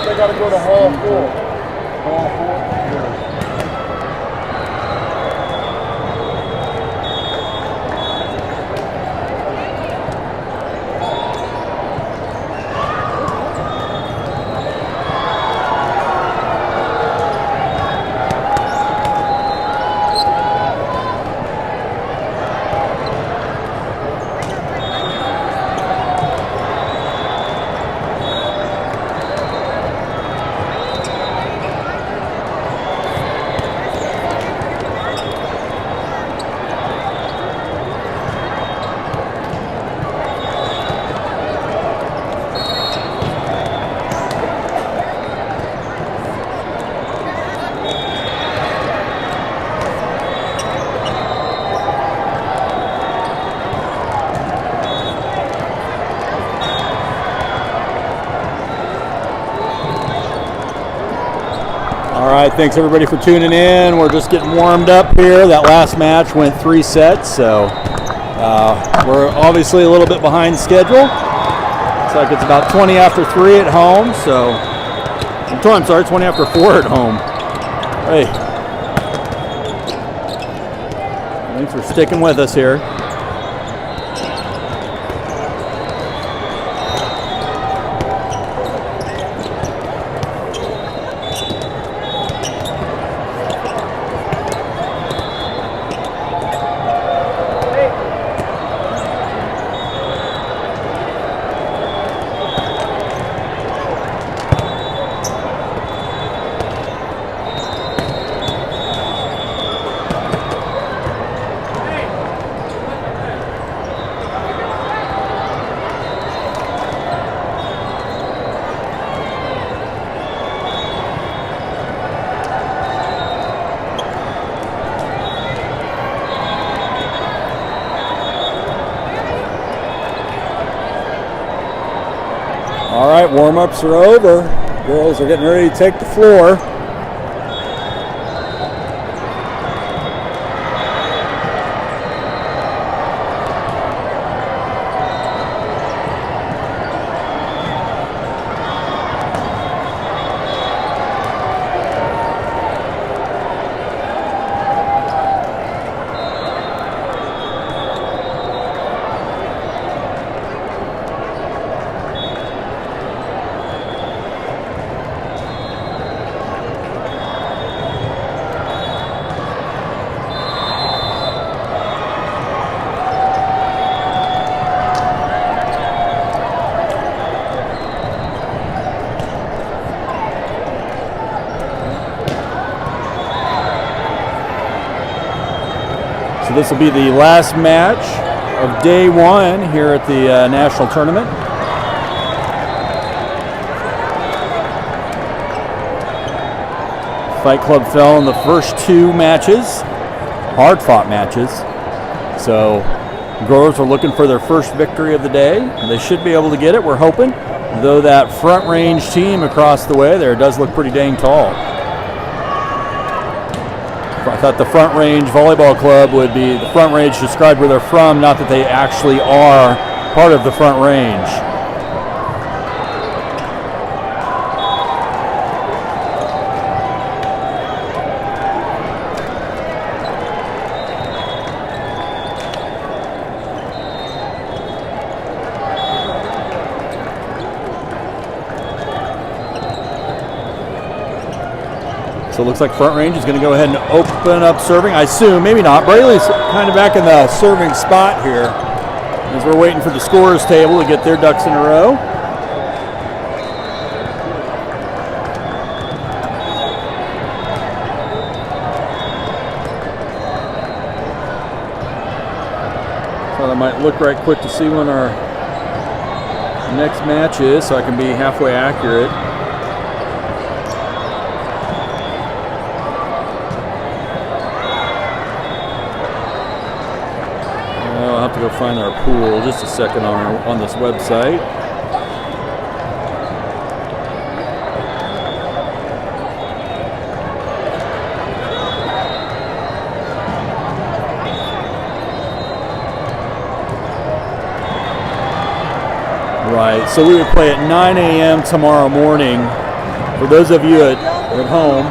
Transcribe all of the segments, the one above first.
They got to go to Hall 4. Hall 4? Yeah. All right, thanks everybody for tuning in. We're just getting warmed up here. That last match went 3 sets, so we're obviously a little bit behind schedule. Looks like it's about 20 after 3 at home, so I'm sorry, 20 after 4 at home. Hey, thanks for sticking with us here. All right, warm-ups are over. Girls are getting ready to take the floor. So this will be the last match of day one here at the national tournament. Fight Club fell in the first two matches, hard-fought matches. So girls are looking for their first victory of the day. They should be able to get it, we're hoping. Though that front range team across the way there does look pretty dang tall. I thought the Front Range Volleyball Club would be, the Front Range described where they're from, not that they actually are part of the Front Range. So it looks like Front Range is going to go ahead and open up serving. I assume, maybe not. Braley's kind of back in the serving spot here as we're waiting for the scorers table to get their ducks in a row. Thought I might look right quick to see when our next match is so I can be halfway accurate. I'll have to go find our pool just a second on this website. Right, so we would play at 9 a.m. tomorrow morning. For those of you at home,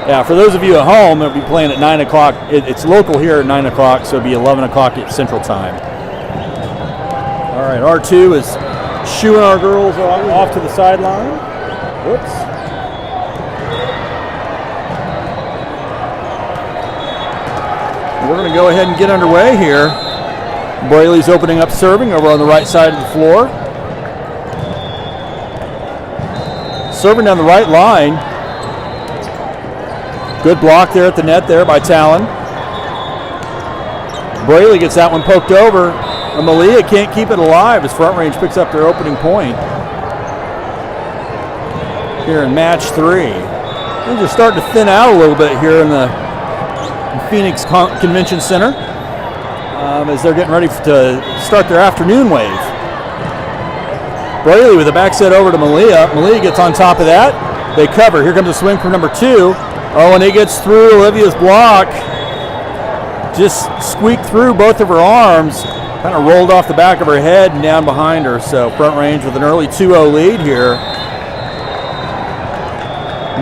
yeah, for those of you at home, it'll be playing at 9 o'clock. It's local here at 9 o'clock, so it'll be 11 o'clock at Central Time. All right, R2 is shooing our girls off to the sideline. Whoops. We're going to go ahead and get underway here. Braley's opening up serving over on the right side of the floor. Serving down the right line. Good block there at the net there by Talon. Braley gets that one poked over. And Malia can't keep it alive as Front Range picks up their opening point. Here in match 3. Things are starting to thin out a little bit here in the Phoenix Convention Center as they're getting ready to start their afternoon wave. Braley with a back set over to Malia. Malia gets on top of that. They cover. Here comes a swing from number 2. Oh, and it gets through Olivia's block. Just squeaked through both of her arms. Kind of rolled off the back of her head and down behind her. So Front Range with an early 2-0 lead here.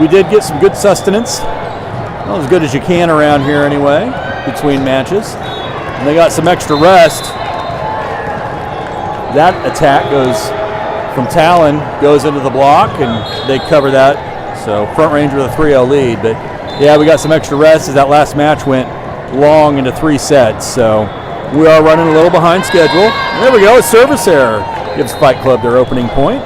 We did get some good sustenance. Not as good as you can around here anyway, between matches. And they got some extra rest. That attack goes from Talon, goes into the block, and they cover that. So Front Range with a 3-0 lead. But yeah, we got some extra rest as that last match went long into 3 sets. So we are running a little behind schedule. There we go, a service error. Gives Fight Club their opening point.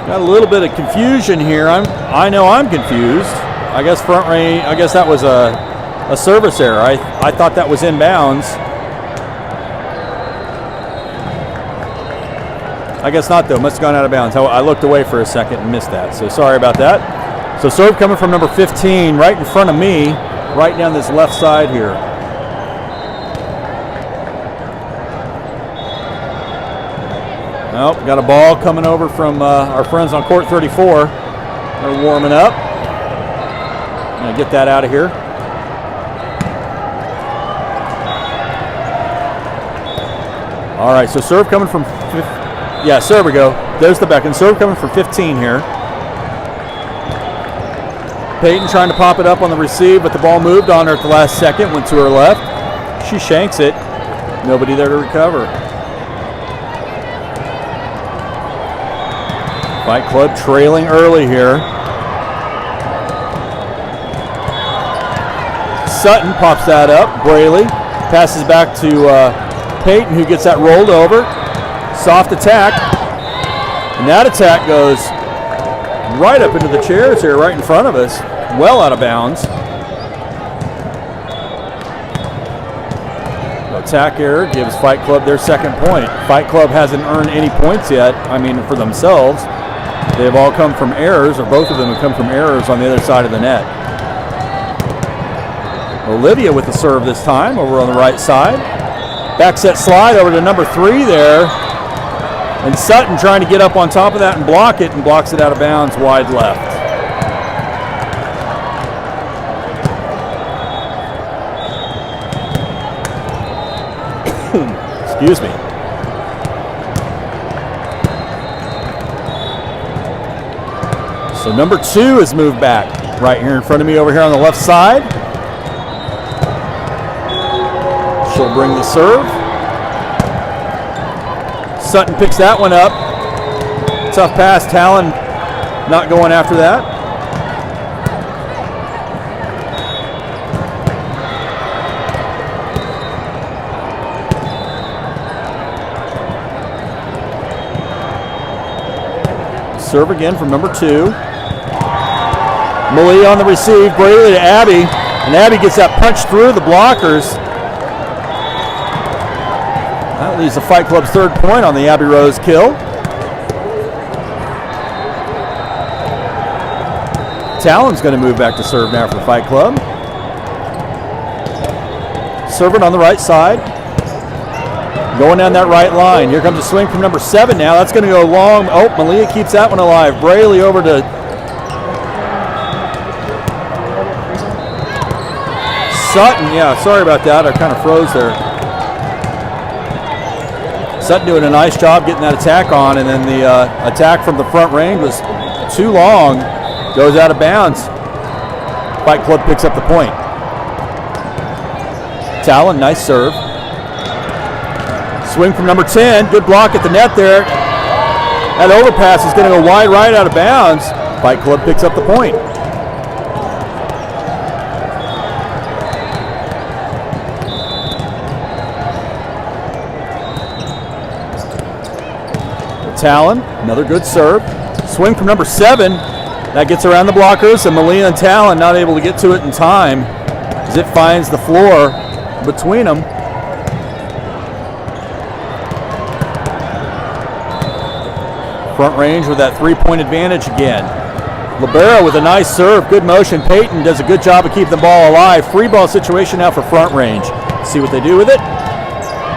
Got a little bit of confusion here. I know I'm confused. I guess Front Range. I guess that was a service error. I thought that was inbounds. I guess not, though. Must have gone out of bounds. I looked away for a second and missed that, so sorry about that. So serve coming from number 15, right in front of me, right down this left side here. Nope, got a ball coming over from our friends on court 34. They're warming up. I'm going to get that out of here. All right, so serve coming from, serve we go. There's the back, and serve coming from 15 here. Peyton trying to pop it up on the receive, but the ball moved on her at the last second, went to her left. She shanks it. Nobody there to recover. Fight Club trailing early here. Sutton pops that up. Braley passes back to Peyton, who gets that rolled over. Soft attack. And that attack goes right up into the chairs here, right in front of us. Well out of bounds. Attack error gives Fight Club their second point. Fight Club hasn't earned any points yet, for themselves. They've all come from errors, or both of them have come from errors on the other side of the net. Olivia with the serve this time, over on the right side. Back set slide over to number 3 there. And Sutton trying to get up on top of that and block it, and blocks it out of bounds wide left. Excuse me. So number 2 is moved back right here in front of me over here on the left side. She'll bring the serve. Sutton picks that one up. Tough pass. Talon not going after that. Serve again from number 2. Malia on the receive. Braley to Abby. And Abby gets that punch through the blockers. That leaves the Fight Club's third point on the Abby Rose kill. Talon's going to move back to serve now for the Fight Club. Serve it on the right side. Going down that right line. Here comes a swing from number 7 now. That's going to go long. Oh, Malia keeps that one alive. Braley over to Sutton. Yeah, sorry about that. I kind of froze there. Sutton doing a nice job getting that attack on, and then the attack from the front range was too long. Goes out of bounds. Fight Club picks up the point. Talon, nice serve. Swing from number 10. Good block at the net there. That overpass is going to go wide right out of bounds. Fight Club picks up the point. Talon, another good serve. Swing from number 7. That gets around the blockers, and Malia and Talon not able to get to it in time as it finds the floor between them. Front range with that 3-point advantage again. Libero with a nice serve, good motion. Peyton does a good job of keeping the ball alive. Free ball situation now for front range. See what they do with it.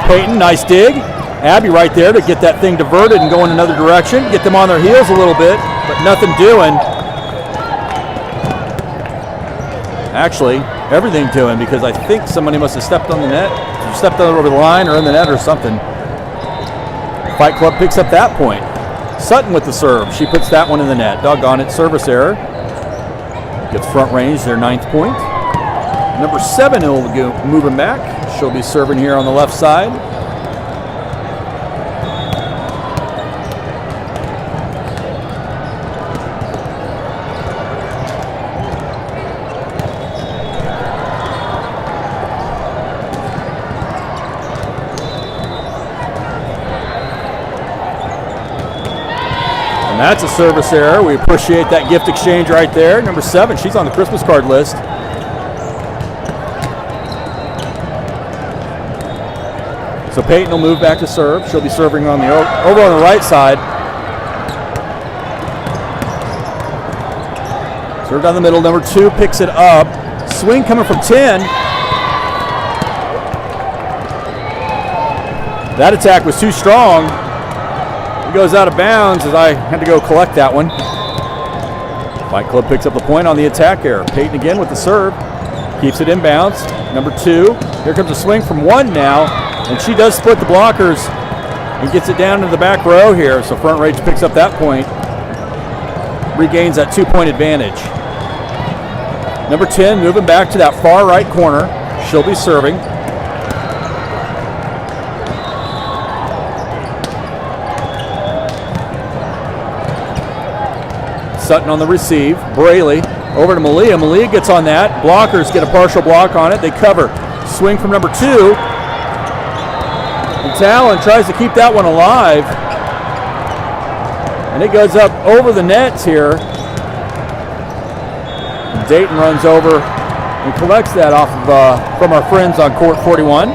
Peyton, nice dig. Abby right there to get that thing diverted and go in another direction. Get them on their heels a little bit, but nothing doing. Actually, everything doing, because I think somebody must have stepped on the net, stepped over the line or in the net or something. Fight Club picks up that point. Sutton with the serve. She puts that one in the net. Doggone it, service error. Gets front range, their 9th point. Number 7 will go moving back. She'll be serving here on the left side. And that's a service error. We appreciate that gift exchange right there. Number 7, she's on the Christmas card list. So Peyton will move back to serve. She'll be serving on the over on the right side. Serve down the middle. Number 2 picks it up. Swing coming from 10. That attack was too strong. It goes out of bounds as I had to go collect that one. Fight Club picks up the point on the attack error. Peyton again with the serve. Keeps it inbounds. Number 2. Here comes a swing from 1 now. And she does split the blockers and gets it down to the back row here. So Front Range picks up that point. Regains that 2-point advantage. Number 10 moving back to that far right corner. She'll be serving. Sutton on the receive. Braley over to Malia. Malia gets on that. Blockers get a partial block on it. They cover. Swing from number 2. And Talon tries to keep that one alive. And it goes up over the nets here. And Dayton runs over and collects that off of from our friends on court 41.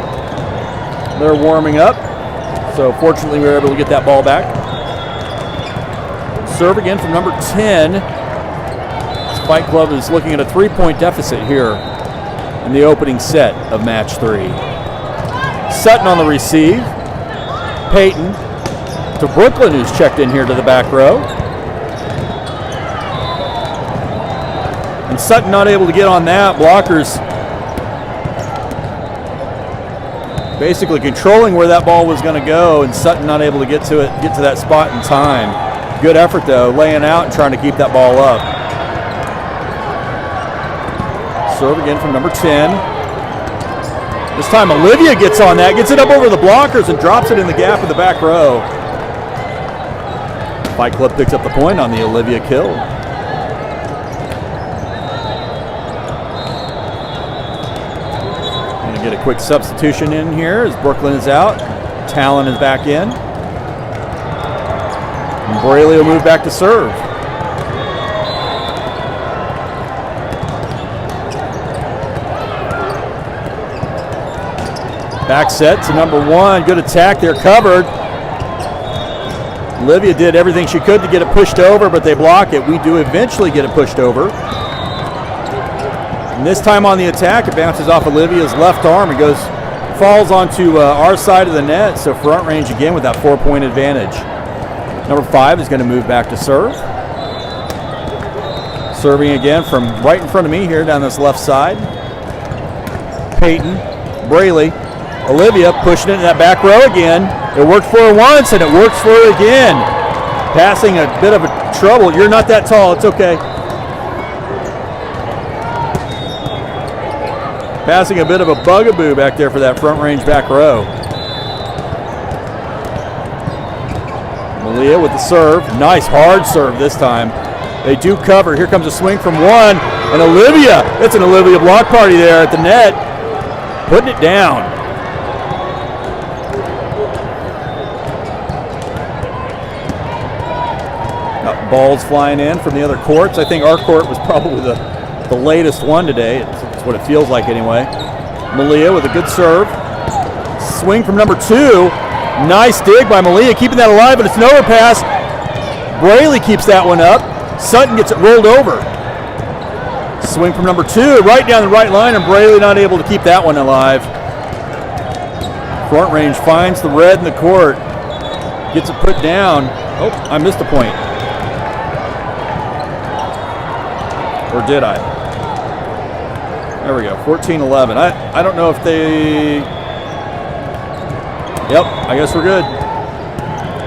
They're warming up. So fortunately we were able to get that ball back. Serve again from number 10. This Fight Club is looking at a 3-point deficit here in the opening set of match 3. Sutton on the receive. Peyton to Brooklyn, who's checked in here to the back row. And Sutton not able to get on that. Blockers basically controlling where that ball was going to go, and Sutton not able to get to that spot in time. Good effort though, laying out and trying to keep that ball up. Serve again from number 10. This time Olivia gets on that, gets it up over the blockers and drops it in the gap in the back row. Fight Club picks up the point on the Olivia kill. Gonna get a quick substitution in here as Brooklyn is out. Talon is back in. And Braley will move back to serve. Back set to number 1. Good attack there, covered. Olivia did everything she could to get it pushed over, but they block it. We do eventually get it pushed over. And this time on the attack, it bounces off Olivia's left arm and falls onto our side of the net. So Front Range again with that 4-point advantage. Number 5 is going to move back to serve. Serving again from right in front of me here down this left side. Peyton, Braley, Olivia pushing it in that back row again. It worked for her once and it works for her again. Passing a bit of a trouble. You're not that tall, it's okay. Passing a bit of a bugaboo back there for that Front Range back row. Malia with the serve. Nice hard serve this time. They do cover. Here comes a swing from 1. And Olivia, it's an Olivia block party there at the net. Putting it down. Got balls flying in from the other courts. I think our court was probably the latest one today. It's what it feels like anyway. Malia with a good serve. Swing from number 2. Nice dig by Malia, keeping that alive, but it's an overpass. Braley keeps that one up. Sutton gets it rolled over. Swing from number 2, right down the right line, and Braley not able to keep that one alive. Front Range finds the red in the court. Gets it put down. Oh, I missed a point. Or did I? There we go, 14-11. I don't know if they... Yep, I guess we're good.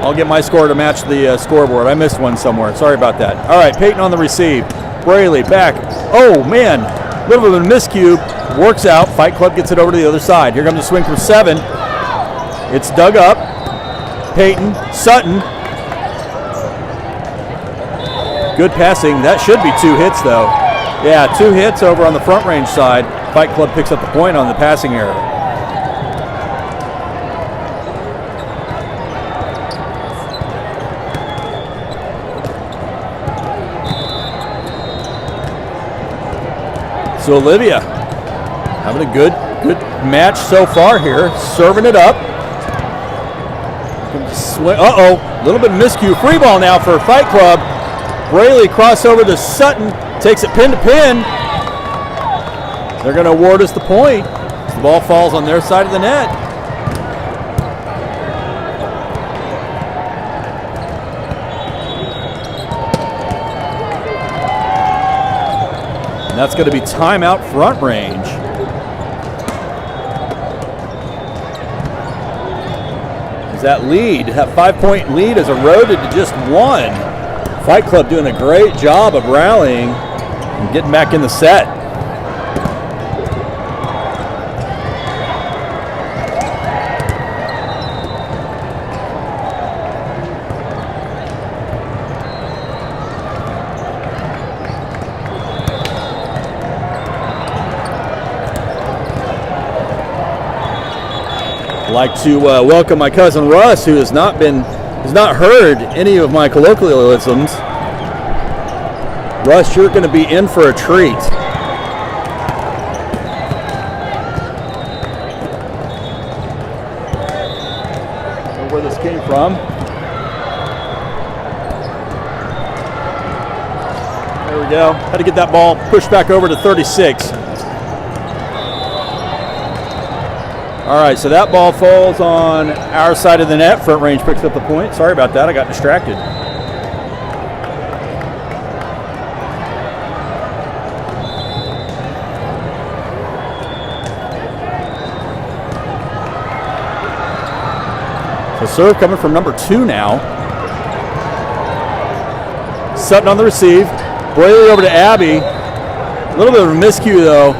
I'll get my score to match the scoreboard. I missed one somewhere. Sorry about that. All right, Peyton on the receive. Braley back. Oh, man. A little bit of a miscue. Works out. Fight Club gets it over to the other side. Here comes a swing from 7. It's dug up. Peyton. Sutton. Good passing. That should be 2 hits, though. Yeah, 2 hits over on the Front Range side. Fight Club picks up the point on the passing error. So Olivia having a good match so far here, serving it up. Swing. Uh-oh, a little bit of miscue. Free ball now for Fight Club. Braley crossover to Sutton, takes it pin to pin. They're going to award us the point. The ball falls on their side of the net. And that's going to be timeout Front Range. As that lead, that 5-point lead is eroded to just 1. Fight Club doing a great job of rallying and getting back in the set. I'd like to welcome my cousin Russ, who has not heard any of my colloquialisms. Russ, you're going to be in for a treat. Know where this came from. There we go. Had to get that ball pushed back over to 36. All right, so that ball falls on our side of the net. Front Range picks up the point. Sorry about that, I got distracted. So serve coming from number 2 now. Sutton on the receive. Braley over to Abby. A little bit of a miscue though.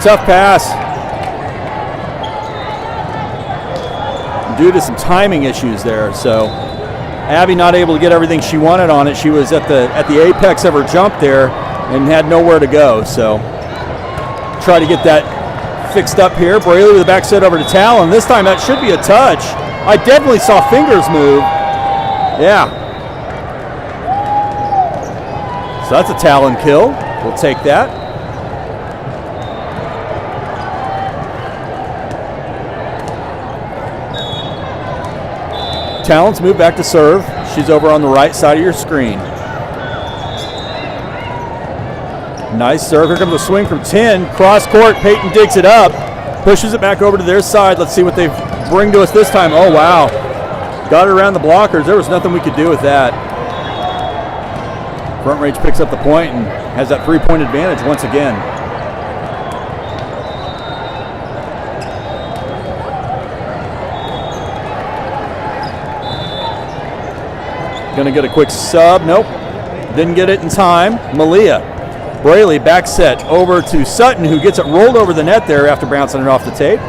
Tough pass. Due to some timing issues there, so Abby not able to get everything she wanted on it. She was at the apex of her jump there and had nowhere to go. So try to get that fixed up here. Braley with the back set over to Talon. This time that should be a touch. I definitely saw fingers move. Yeah. So that's a Talon kill. We'll take that. Talon's moved back to serve. She's over on the right side of your screen. Nice serve. Here comes a swing from 10. Cross court. Peyton digs it up. Pushes it back over to their side. Let's see what they bring to us this time. Oh, wow. Got it around the blockers. There was nothing we could do with that. Front Range picks up the point and has that 3-point advantage once again. Gonna get a quick sub. Nope. Didn't get it in time. Malia. Braley back set over to Sutton, who gets it rolled over the net there after bouncing it off the tape.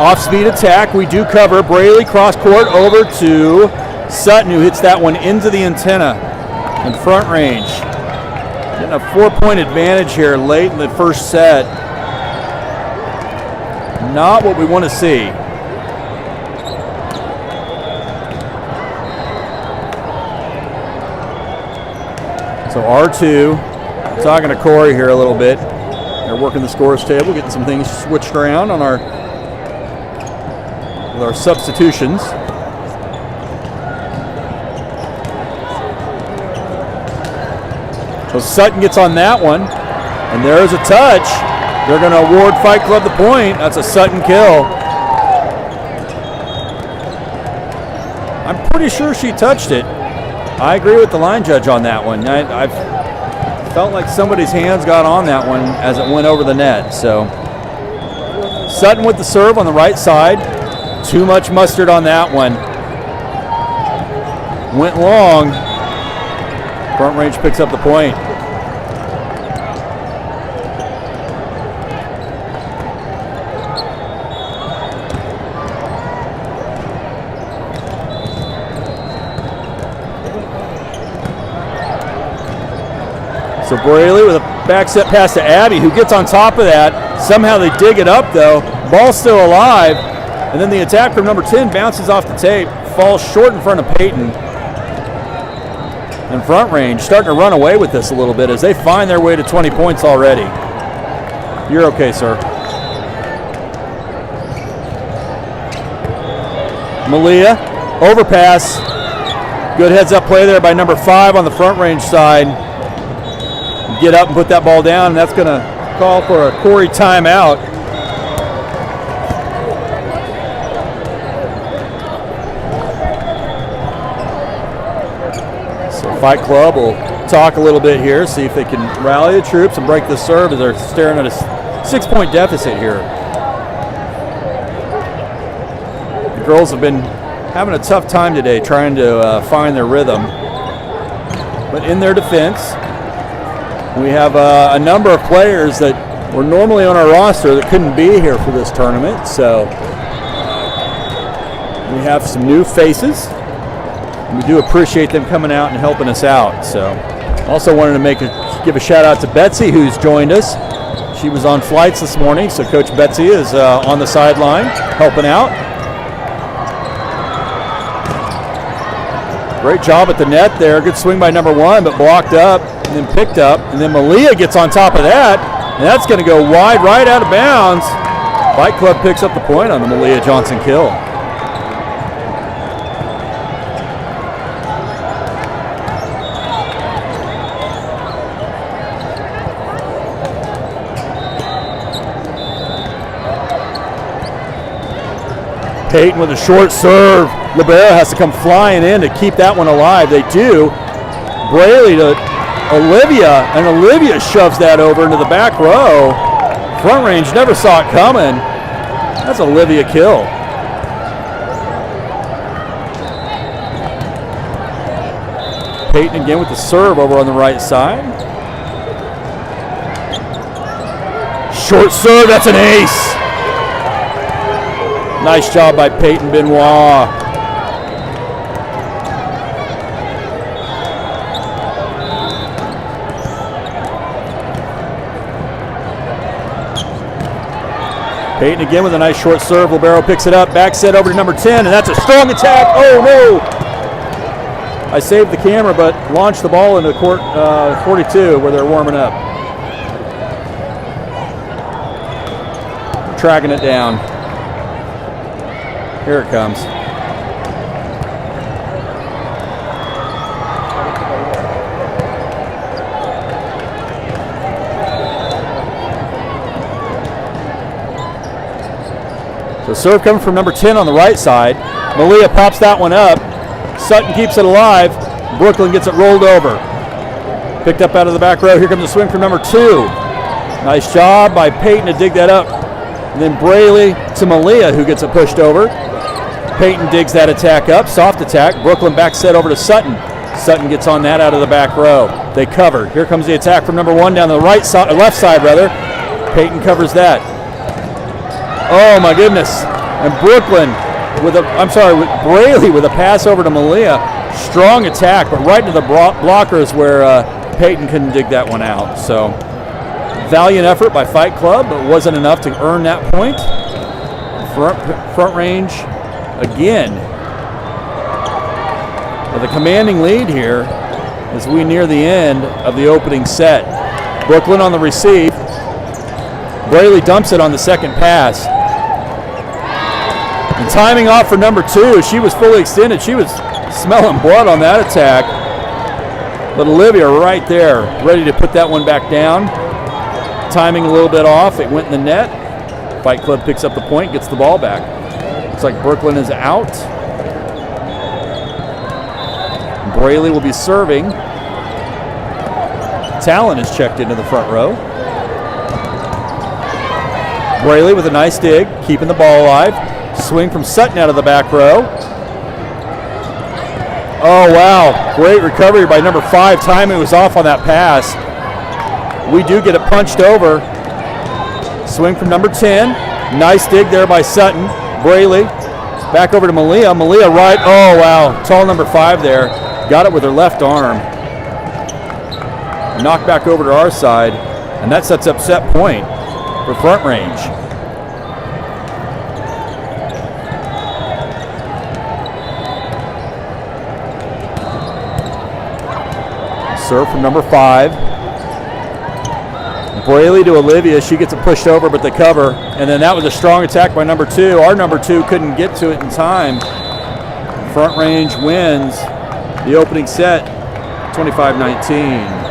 Off-speed attack. We do cover. Braley cross court over to Sutton, who hits that one into the antenna in Front Range. Getting a 4-point advantage here late in the first set. Not what we want to see. So R2, talking to Corey here a little bit. They're working the scores table, getting some things switched around on with our substitutions. So Sutton gets on that one, and there's a touch. They're going to award Fight Club the point. That's a Sutton kill. I'm pretty sure she touched it. I agree with the line judge on that one. I felt like somebody's hands got on that one as it went over the net. So Sutton with the serve on the right side. Too much mustard on that one. Went long. Front Range picks up the point. So Braley with a back set pass to Abby, who gets on top of that. Somehow they dig it up though. Ball's still alive. And then the attack from number 10 bounces off the tape, falls short in front of Peyton. And Front Range starting to run away with this a little bit as they find their way to 20 points already. You're okay, sir. Malia, overpass. Good heads-up play there by number 5 on the front range side. Get up and put that ball down, and that's going to call for a Corey timeout. So Fight Club will talk a little bit here, see if they can rally the troops and break the serve as they're staring at a 6-point deficit here. The girls have been having a tough time today trying to find their rhythm. But in their defense, we have a number of players that were normally on our roster that couldn't be here for this tournament. So we have some new faces. We do appreciate them coming out and helping us out. So also wanted to give a shout out to Betsy, who's joined us. She was on flights this morning, so Coach Betsy is on the sideline helping out. Great job at the net there. Good swing by number 1, but blocked up and then picked up. And then Malia gets on top of that, and that's going to go wide right out of bounds. Fight Club picks up the point on the Malia Johnson kill. Peyton with a short serve. Libero has to come flying in to keep that one alive. They do. Braley to Olivia, and Olivia shoves that over into the back row. Front range never saw it coming. That's Olivia kill. Peyton again with the serve over on the right side. Short serve, that's an ace. Nice job by Peyton Benoit. Peyton again with a nice short serve. Libero picks it up, back set over to number 10, and that's a strong attack. Oh no! I saved the camera, but launched the ball into court 42 where they're warming up. Tracking it down. Here it comes. So serve coming from number 10 on the right side. Malia pops that one up. Sutton keeps it alive. Brooklyn gets it rolled over. Picked up out of the back row. Here comes the swing from number 2. Nice job by Peyton to dig that up. And then Braley to Malia, who gets it pushed over. Peyton digs that attack up, soft attack. Brooklyn back set over to Sutton. Sutton gets on that out of the back row. They cover. Here comes the attack from number 1 down the right side, left side rather. Peyton covers that. Oh my goodness! And Brooklyn with Braley with a pass over to Malia. Strong attack, but right to the blockers where Peyton couldn't dig that one out. So valiant effort by Fight Club, but wasn't enough to earn that point. Front range. Again, with a commanding lead here as we near the end of the opening set. Brooklyn on the receive. Braley dumps it on the second pass. And timing off for number 2, she was fully extended. She was smelling blood on that attack. But Olivia right there, ready to put that one back down. Timing a little bit off, it went in the net. Fight Club picks up the point, gets the ball back. Looks like Brooklyn is out. Braley will be serving. Talon is checked into the front row. Braley with a nice dig, keeping the ball alive. Swing from Sutton out of the back row. Oh wow, great recovery by number 5. Timing was off on that pass. We do get it punched over. Swing from number 10. Nice dig there by Sutton. Braley back over to Malia. Malia right. Oh wow, tall number 5 there. Got it with her left arm. Knocked back over to our side, and that sets up set point for front range. Serve from number 5. Braley to Olivia. She gets it pushed over, but they cover. And then that was a strong attack by number 2. Our number 2 couldn't get to it in time. Front Range wins the opening set, 25-19.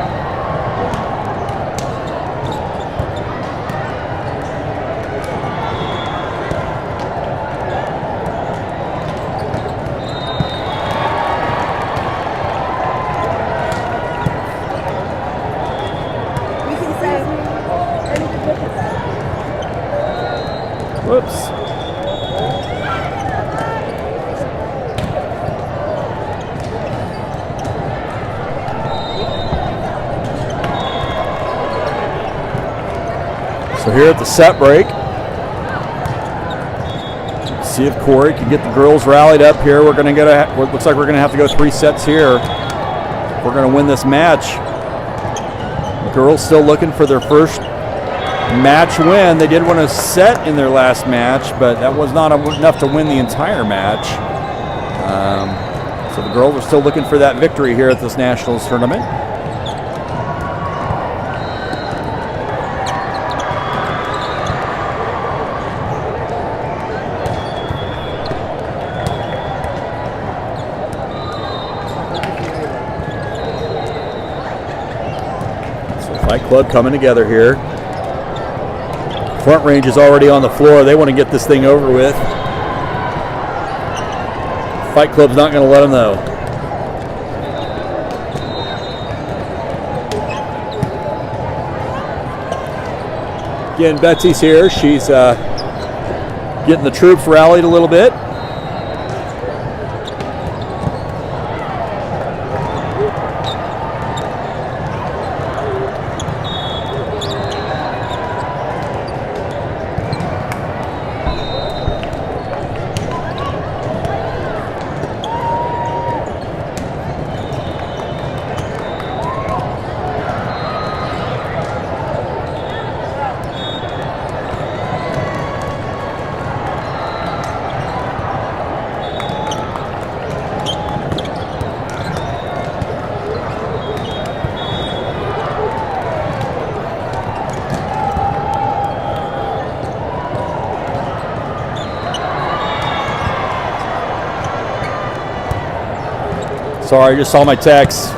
Whoops. So here at the set break, see if Corey can get the girls rallied up here. We're going to looks like we're going to have to go 3 sets here. We're going to win this match. The girls still looking for their first match win. They did win a set in their last match, but that was not enough to win the entire match. So the girls are still looking for that victory here at this Nationals tournament. So Fight Club coming together here. Front Range is already on the floor. They want to get this thing over with. Fight Club's not going to let them know. Again, Betsy's here. She's getting the troops rallied a little bit. Sorry, I just saw my text.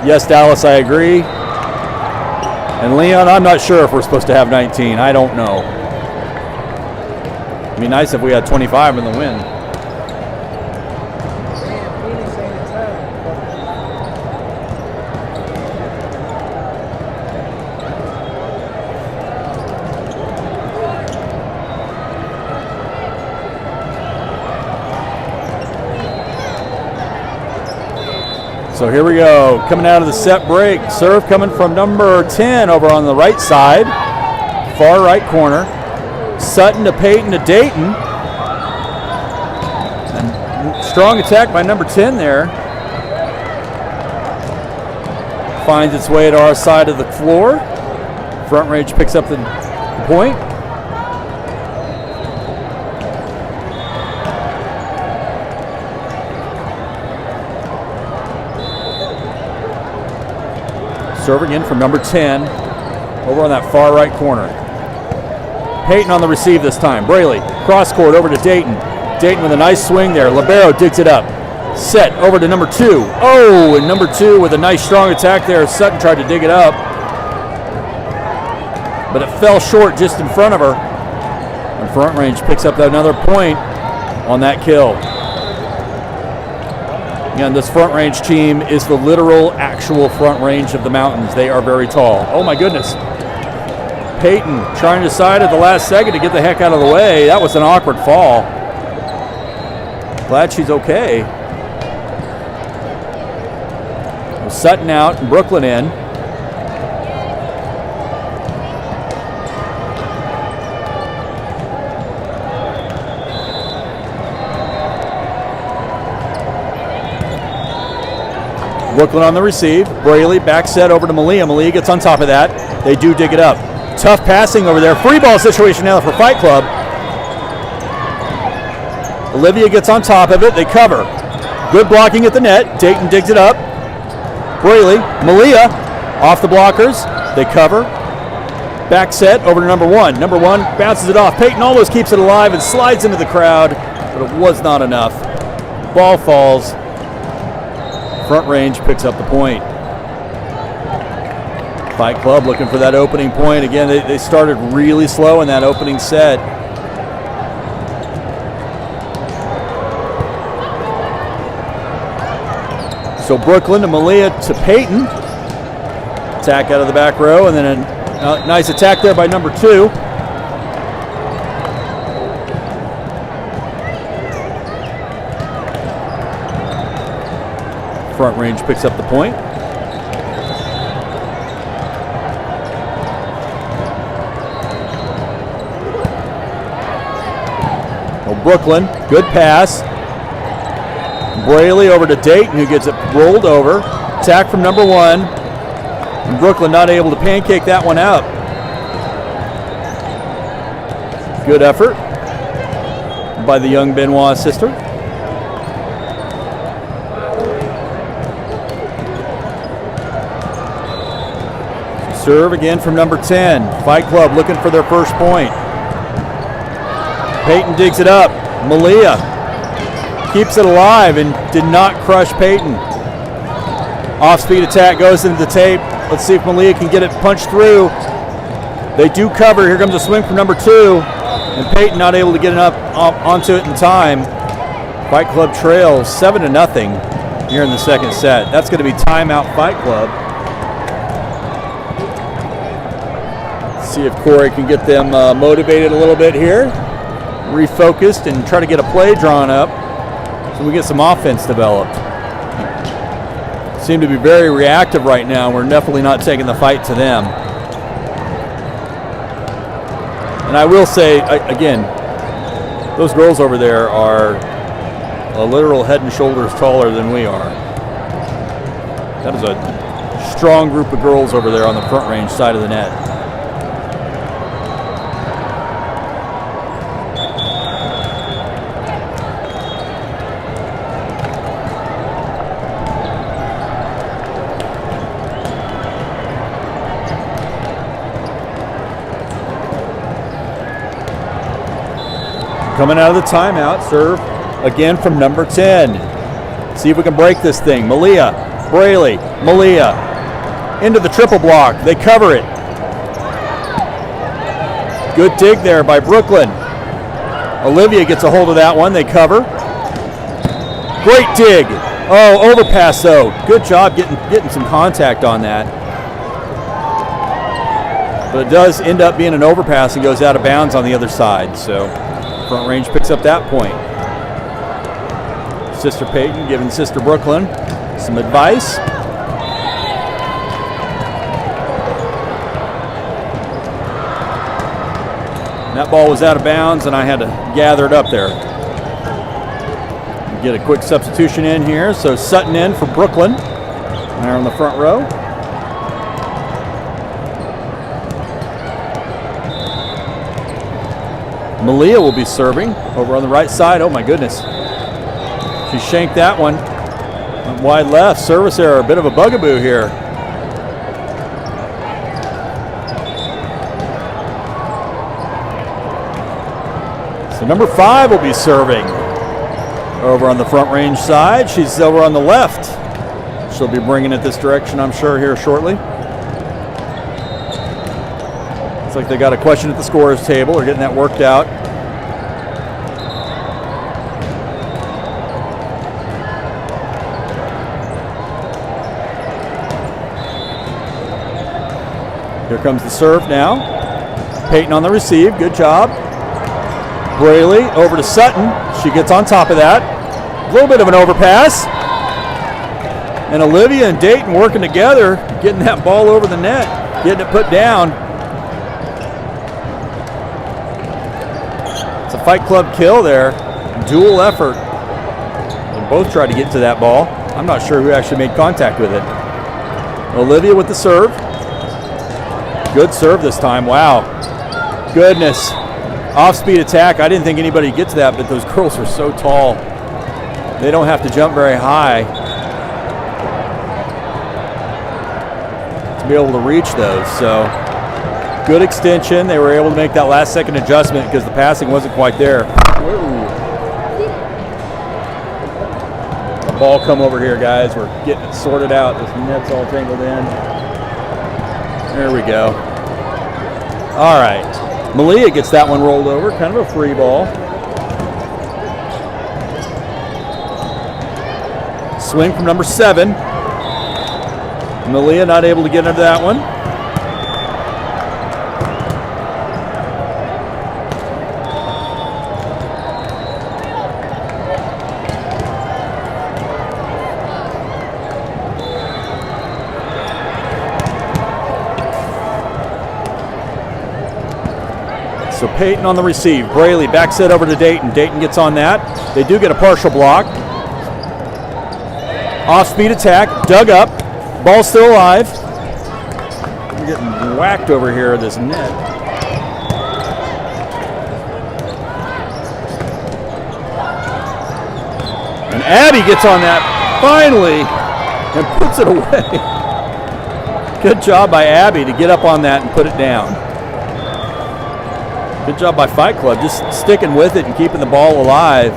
Yes, Dallas, I agree. And Leon, I'm not sure if we're supposed to have 19. I don't know. It'd be nice if we had 25 in the win. So here we go, coming out of the set break. Serve coming from number 10 over on the right side, far right corner. Sutton to Peyton to Dayton. And strong attack by number 10 there. Finds its way to our side of the floor. Front Range picks up the point. Serving in from number 10 over on that far right corner. Peyton on the receive this time. Braley, cross court over to Dayton. Dayton with a nice swing there. Libero digs it up. Set over to number 2. Oh, and number 2 with a nice strong attack there. Sutton tried to dig it up, but it fell short just in front of her. And Front Range picks up another point on that kill. Again, this Front Range team is the literal, actual Front Range of the mountains. They are very tall. Oh my goodness. Peyton trying to decide at the last second to get the heck out of the way. That was an awkward fall. Glad she's okay. Sutton out and Brooklyn in. Brooklyn on the receive. Braley back set over to Malia. Malia gets on top of that. They do dig it up. Tough passing over there. Free ball situation now for Fight Club. Olivia gets on top of it. They cover. Good blocking at the net. Dayton digs it up. Braley. Malia off the blockers. They cover. Back set over to number 1. Number 1 bounces it off. Peyton almost keeps it alive and slides into the crowd, but it was not enough. Ball falls. Front Range picks up the point. Fight Club looking for that opening point. Again, they started really slow in that opening set. So Brooklyn to Malia to Peyton. Attack out of the back row, and then a nice attack there by number 2. Front Range picks up the point. Well, Brooklyn, good pass. Braley over to Dayton, who gets it rolled over. Attack from number 1. And Brooklyn not able to pancake that one out. Good effort by the young Benoit sister. Serve again from number 10. Fight Club looking for their first point. Peyton digs it up. Malia keeps it alive and did not crush Peyton. Off-speed attack goes into the tape. Let's see if Malia can get it punched through. They do cover. Here comes a swing from number 2. And Peyton not able to get it up onto it in time. Fight Club trails 7-0 here in the second set. That's going to be timeout Fight Club. See if Corey can get them motivated a little bit here. Refocused and try to get a play drawn up so we get some offense developed. Seem to be very reactive right now. We're definitely not taking the fight to them. And I will say, again, those girls over there are a literal head and shoulders taller than we are. That is a strong group of girls over there on the Front Range side of the net. Coming out of the timeout, serve again from number 10. See if we can break this thing. Malia, Braley, Malia into the triple block. They cover it. Good dig there by Brooklyn. Olivia gets a hold of that one. They cover. Great dig. Oh, overpass though. Good job getting some contact on that. But it does end up being an overpass and goes out of bounds on the other side. So Front Range picks up that point. Sister Peyton giving Sister Brooklyn some advice. And that ball was out of bounds and I had to gather it up there. Get a quick substitution in here. So Sutton in for Brooklyn. There on the front row. Malia will be serving over on the right side. Oh my goodness. She shanked that one. Went wide left. Service error. A bit of a bugaboo here. So number 5 will be serving over on the Front Range side. She's over on the left. She'll be bringing it this direction, I'm sure, here shortly. Looks like they got a question at the scorer's table. They're getting that worked out. Here comes the serve now. Peyton on the receive. Good job. Braley over to Sutton. She gets on top of that. A little bit of an overpass. And Olivia and Dayton working together, getting that ball over the net, getting it put down. It's a Fight Club kill there. Dual effort. They both tried to get to that ball. I'm not sure who actually made contact with it. Olivia with the serve. Good serve this time. Wow. Goodness. Off-speed attack. I didn't think anybody would get to that, but those girls are so tall. They don't have to jump very high to be able to reach those. So good extension. They were able to make that last second adjustment because the passing wasn't quite there. Ooh. ball come over here, guys. We're getting it sorted out. This net's all tangled in. There we go. All right. Malia gets that one rolled over. Kind of a free ball. Swing from number 7. Malia not able to get into that one. So Peyton on the receive. Braley back set over to Dayton. Dayton gets on that. They do get a partial block. Off-speed attack. Dug up. Ball still alive. We're getting whacked over here at this net. And Abby gets on that finally and puts it away. Good job by Abby to get up on that and put it down. Good job by Fight Club, just sticking with it and keeping the ball alive.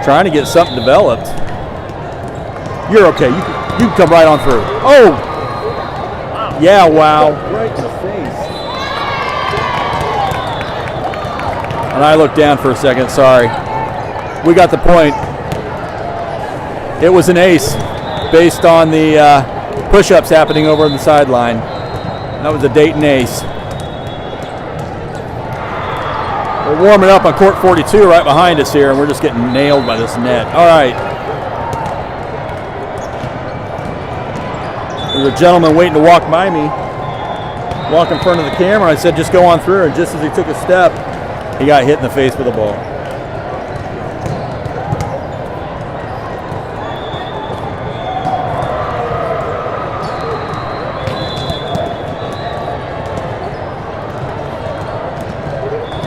Trying to get something developed. You're okay. You can come right on through. Oh! Yeah, wow. Right in the face. And I looked down for a second, sorry. We got the point. It was an ace based on the push-ups happening over on the sideline. That was a Dayton ace. We're warming up on court 42 right behind us here, and we're just getting nailed by this net. All right. There's a gentleman waiting to walk by me. Walk in front of the camera. I said, just go on through. And just as he took a step, he got hit in the face with a ball.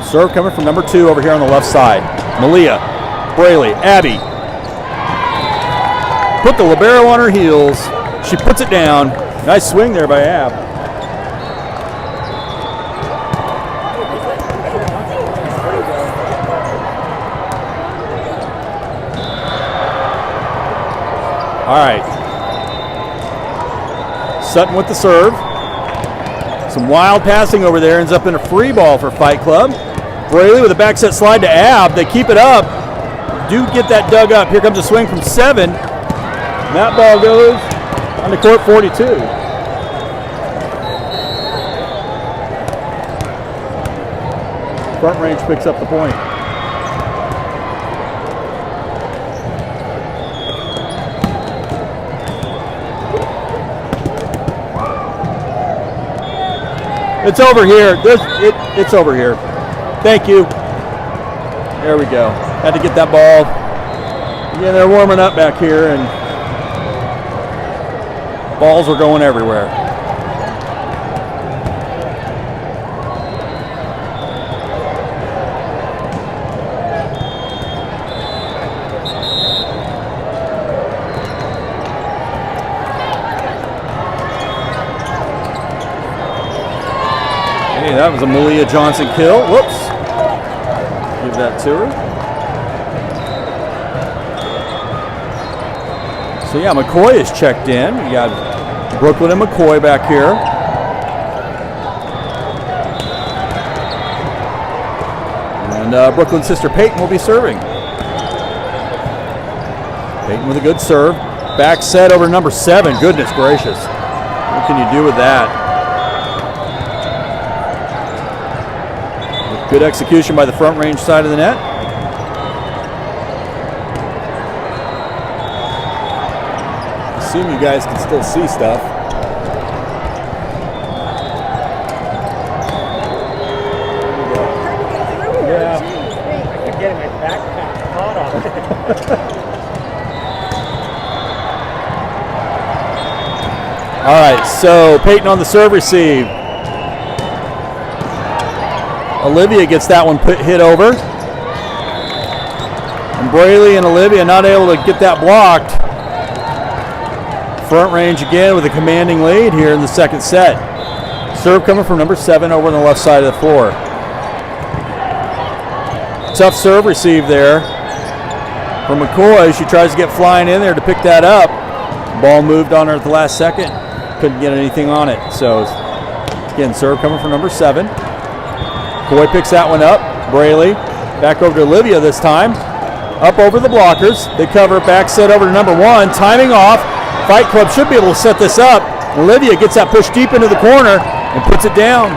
Serve coming from number 2 over here on the left side. Malia, Braley, Abby. Put the libero on her heels. She puts it down. Nice swing there by Ab. All right. Sutton with the serve. Some wild passing over there. Ends up in a free ball for Fight Club. Braley with a back set slide to Ab. They keep it up. Do get that dug up. Here comes a swing from 7. And that ball goes on to court 42. Front range picks up the point. It's over here. It's over here. Thank you. There we go. Had to get that ball. Yeah, they're warming up back here, and balls are going everywhere. Hey, that was a Malia Johnson kill. Whoops. Give that to her. So yeah, McCoy is checked in. You got Brooklyn and McCoy back here. And Brooklyn's sister Peyton will be serving. Peyton with a good serve. Back set over number 7. Goodness gracious. What can you do with that? Good execution by the front range side of the net. Assume you guys can still see stuff. Yeah. I'm getting my backpack caught on it. All right, so Peyton on the serve receive. Olivia gets that one hit over. And Braley and Olivia not able to get that blocked. Front range again with a commanding lead here in the second set. Serve coming from number 7 over on the left side of the floor. Tough serve receive there. for McCoy. She tries to get flying in there to pick that up. Ball moved on her at the last second. Couldn't get anything on it. So, again, serve coming from number 7. McCoy picks that one up. Braley back over to Olivia this time. Up over the blockers. They cover, back set over to number 1. Timing off. Fight Club should be able to set this up. Olivia gets that push deep into the corner and puts it down.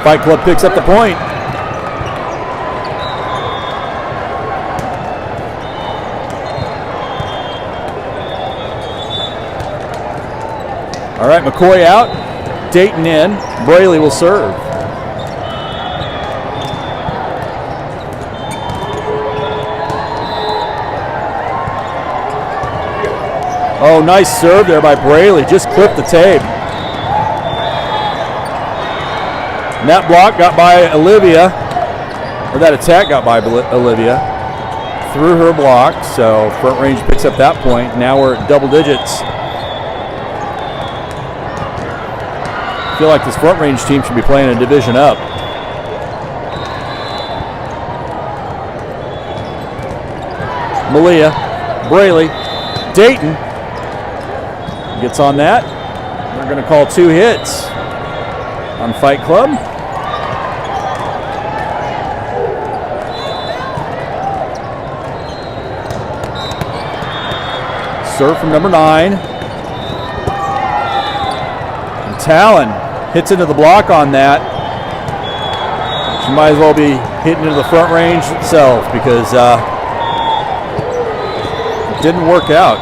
Fight Club picks up the point. All right, McCoy out. Dayton in. Braley will serve. Oh, nice serve there by Braley. Just clipped the tape. And that block got by Olivia, or that attack got by Olivia through her block. So Front Range picks up that point. Now we're at double digits. I feel like this Front Range team should be playing a division up. Malia, Braley, Dayton gets on that. We're going to call 2 hits on Fight Club. Serve from number 9. And Talon hits into the block on that. She might as well be hitting into the Front Range itself because it didn't work out.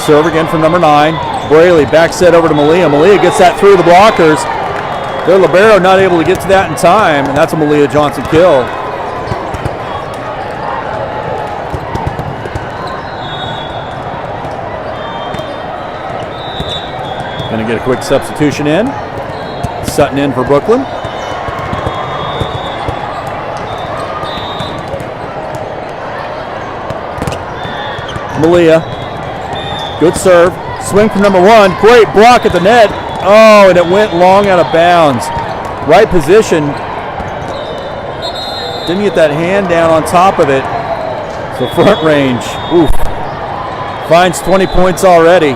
Serve again from number 9. Braley back set over to Malia. Malia gets that through the blockers. Their libero not able to get to that in time, and that's a Malia Johnson kill. Going to get a quick substitution in. Sutton in for Brooklyn. Malia. Good serve. Swing from number 1. Great block at the net. Oh, and it went long out of bounds. Right position. Didn't get that hand down on top of it. So Front Range, oof, finds 20 points already.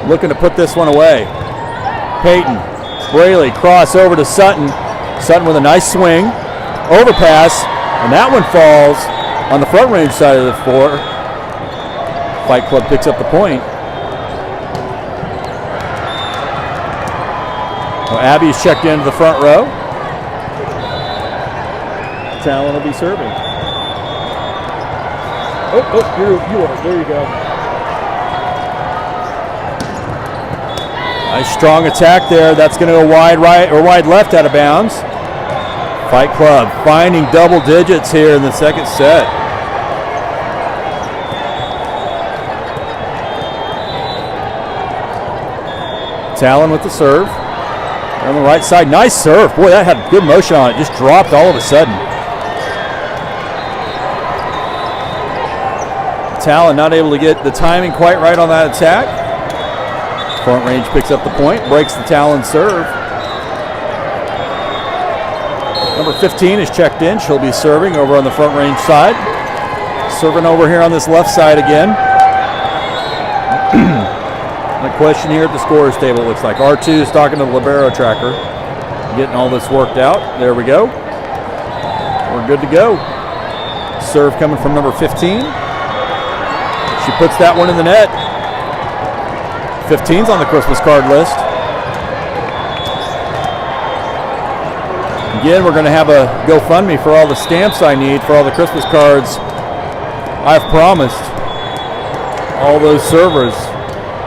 Looking to put this one away. Peyton, Braley, cross over to Sutton. Sutton with a nice swing. Overpass, and that one falls on the Front Range side of the floor. Fight Club picks up the point. Well, Abby's checked into the front row. Talon will be serving. You are. There you go. Nice strong attack there. That's going to go wide right or wide left out of bounds. Fight Club finding double digits here in the second set. Talon with the serve. On the right side, nice serve. Boy, that had good motion on it. Just dropped all of a sudden. Talon not able to get the timing quite right on that attack. Front Range picks up the point, breaks the Talon serve. Number 15 is checked in. She'll be serving over on the Front Range side. Serving over here on this left side again. The question here at the scorer's table looks like R2 is talking to the libero tracker, getting all this worked out. There we go. We're good to go. Serve coming from number 15. She puts that one in the net. 15's on the Christmas card list. Again, we're going to have a GoFundMe for all the stamps I need for all the Christmas cards I've promised all those servers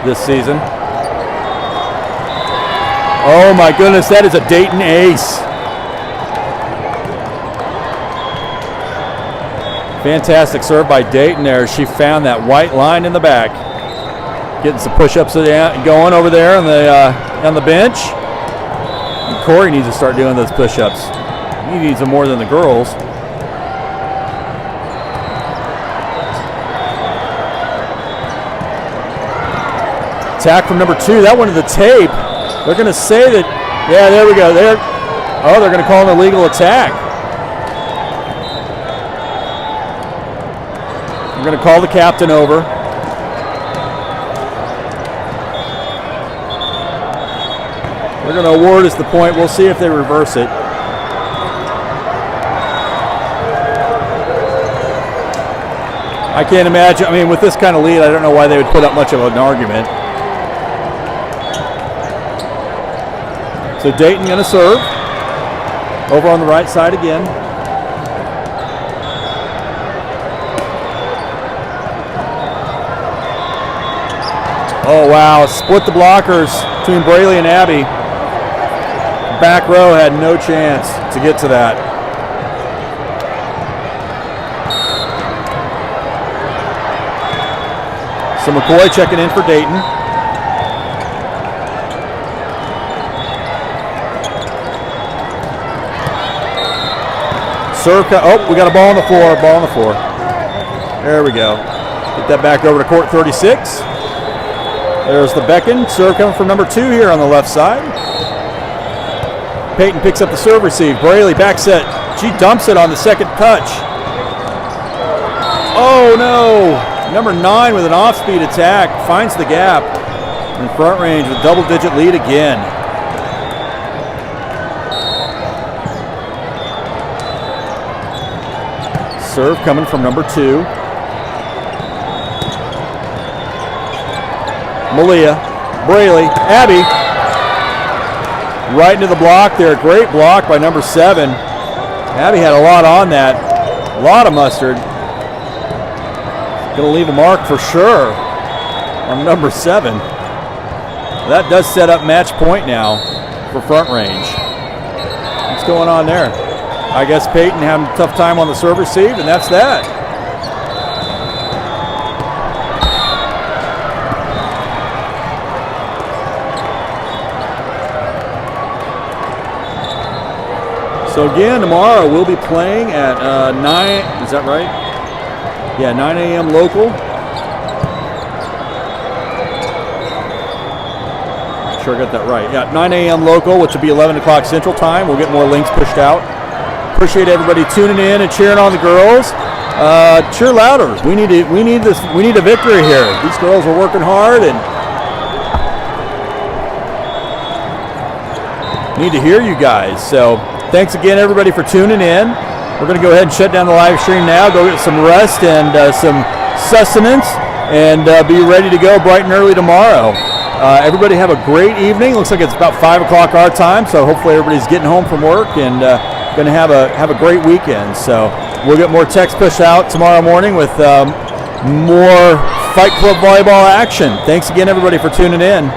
this season. Oh my goodness, that is a Dayton ace. Fantastic serve by Dayton there. She found that white line in the back. Getting some push-ups going over there on the bench. And Corey needs to start doing those push-ups. He needs them more than the girls. Attack from number 2. That one to the tape. They're going to say that, yeah, there we go. Oh, they're going to call an illegal attack. They're going to call the captain over. They're going to award us the point. We'll see if they reverse it. I can't imagine. I mean, with this kind of lead, I don't know why they would put up much of an argument. So Dayton going to serve. Over on the right side again. Oh, wow. Split the blockers between Braley and Abby. Back row had no chance to get to that. So McCoy checking in for Dayton. Serve. Oh, we got a ball on the floor. Ball on the floor. There we go. Get that back over to court 36. There's the beckon. Serve coming from number 2 here on the left side. Peyton picks up the serve receive. Braley back set. She dumps it on the second touch. Oh no! Number 9 with an off-speed attack finds the gap in front range with double-digit lead again. Serve coming from number 2. Malia, Braley, Abby. Right into the block there. Great block by number 7. Abby had a lot on that. A lot of mustard. Going to leave a mark for sure on number 7. That does set up match point now for front range. What's going on there? I guess Peyton having a tough time on the serve receive, and that's that. So again, tomorrow we'll be playing at 9, is that right? Yeah, 9 a.m. local. Make sure I got that right. Yeah, 9 a.m. local, which will be 11 o'clock Central Time. We'll get more links pushed out. Appreciate everybody tuning in and cheering on the girls. Cheer louder. We need this. We need a victory here. These girls are working hard and need to hear you guys. So thanks again, everybody, for tuning in. We're going to go ahead and shut down the live stream now, go get some rest and some sustenance, and be ready to go bright and early tomorrow. Everybody have a great evening. Looks like it's about 5 o'clock our time, so hopefully everybody's getting home from work and going to have a great weekend. So we'll get more text push out tomorrow morning with more Fight Club volleyball action. Thanks again, everybody, for tuning in.